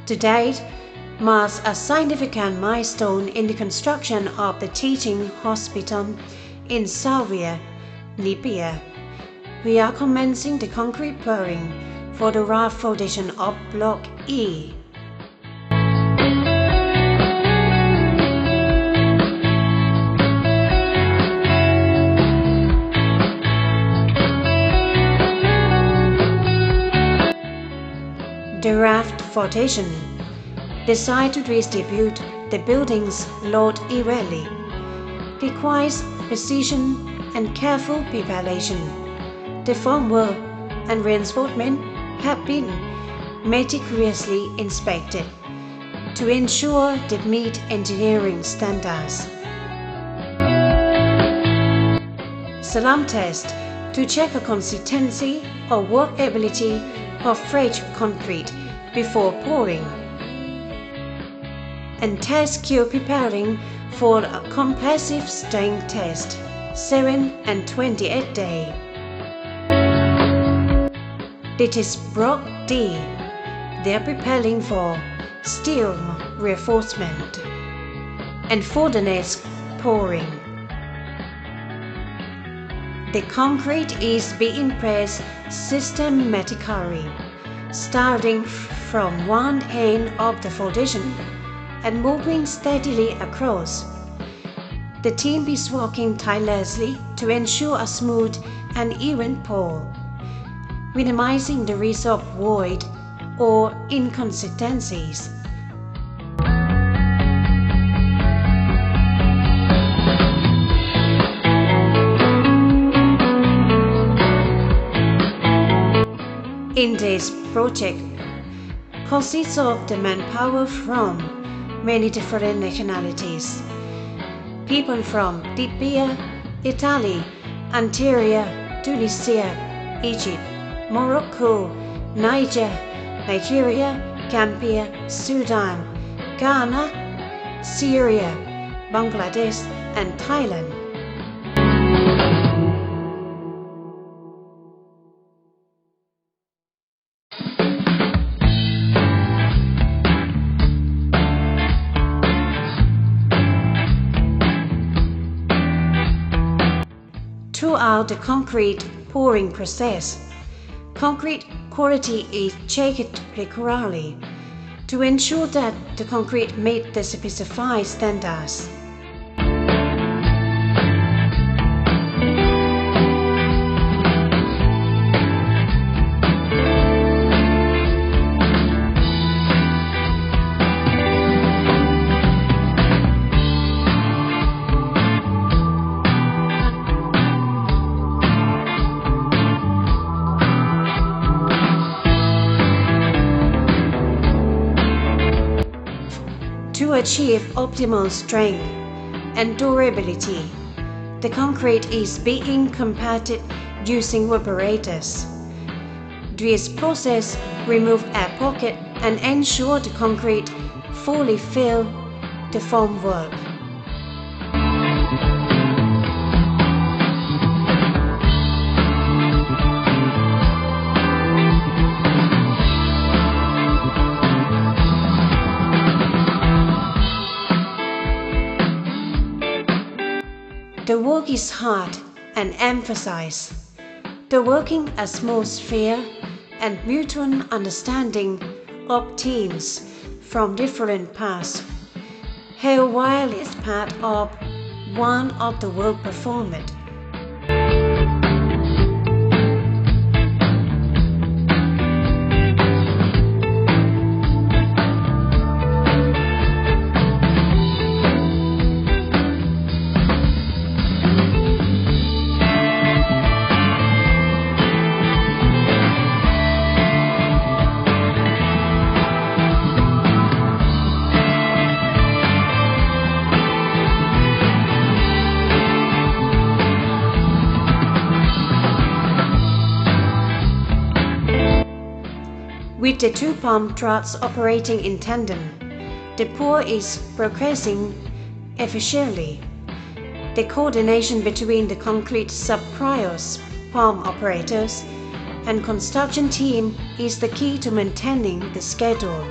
to date, marks a significant milestone in the construction of the teaching hospital in Zawiyah-Libya. We are commencing the concrete pouring for the raft foundation of Block E. The raft foundation, designed to distribute the building's load evenly, requires precision and careful preparation. The formwork and reinforcement have been meticulously inspected to ensure they meet engineering standards. Salam test to check the consistency or workability of fresh concrete before pouring, and test cure preparing for a compressive strength test 7 and 28 day. This is Block D. They are preparing for steel reinforcement and for the next pouring. The concrete is being pressed systematically, starting from one end of the foundation and moving steadily across. The team is working tirelessly to ensure a smooth and even pour, minimizing the risk of void or inconsistencies. In this project consists of the manpower from many different nationalities. People from Libya, Italy, Algeria, Tunisia, Egypt, Morocco, Niger, Nigeria, Gambia, Sudan, Ghana, Syria, Bangladesh, and Thailand. Throughout the concrete pouring process, concrete quality is checked regularly to ensure that the concrete meets the specified standards. To achieve optimal strength and durability, the concrete is being compacted using evaporators. This process removes air pockets and ensures the concrete fully fills the formwork. The work is hard and emphasizes the working atmosphere and mutual understanding of teams from different parts, held while it's part of one of the work performed. With the two pump trucks operating in tandem, the pour is progressing efficiently. The coordination between the concrete suppliers, pump operators, and construction team is the key to maintaining the schedule.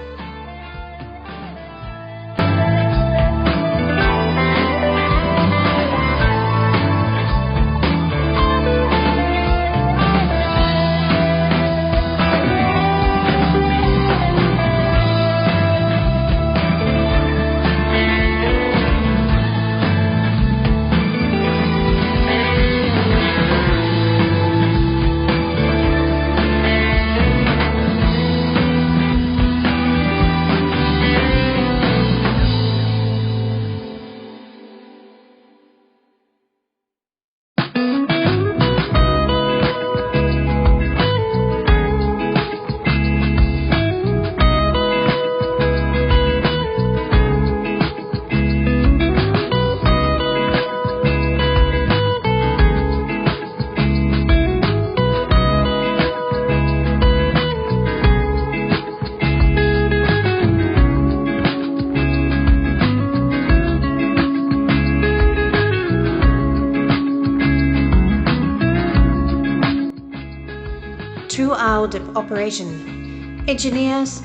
Throughout the operation, engineers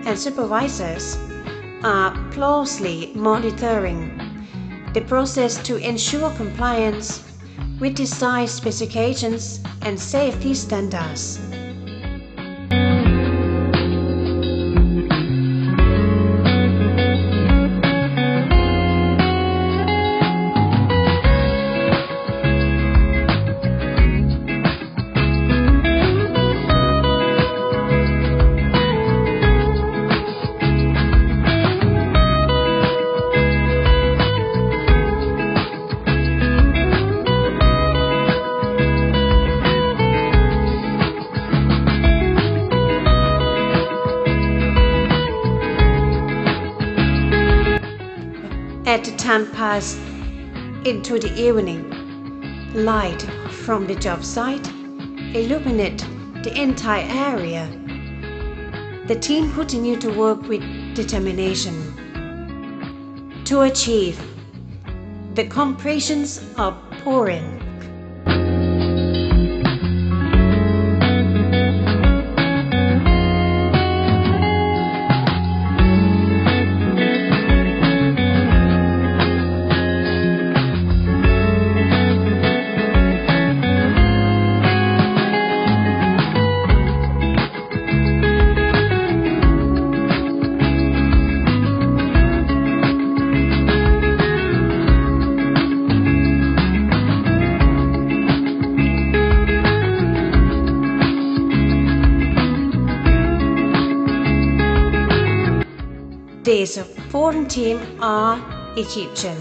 and supervisors are closely monitoring the process to ensure compliance with design specifications and safety standards. At the time passed into the evening, light from the job site illuminate the entire area. The team continued to work with determination to achieve the completions of pouring. These foreign team are Egyptian.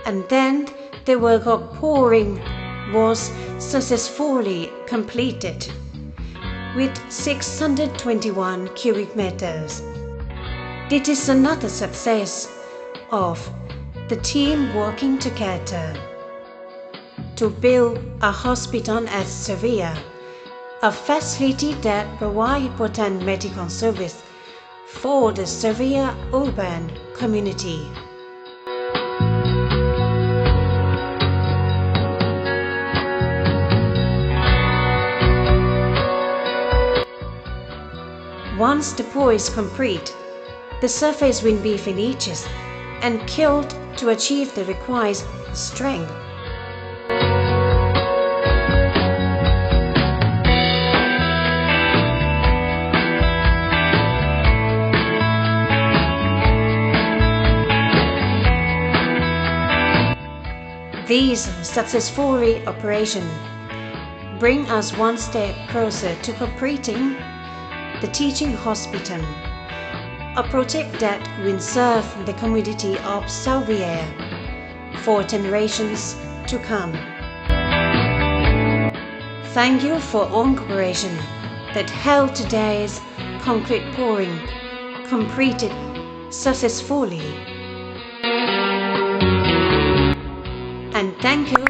And then the work of pouring was successfully completed with 621 cubic meters. This is another success of the team working together to build a hospital at Zawiyah, a facility that provides important medical service for the Zawiyah urban community. Once the pour is complete, the surface will be finished and killed to achieve the required strength. These successful operations bring us one step closer to completing the teaching hospital, a project that will serve the community of Zawiyah for generations to come. Thank you for all cooperation that helped today's concrete pouring completed successfully. And thank you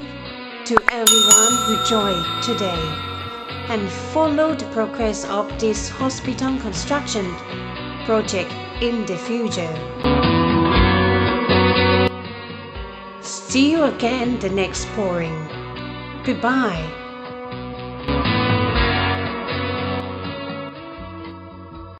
to everyone who joined today and follow the progress of this hospital construction project in the future. See you again the next pouring. Goodbye.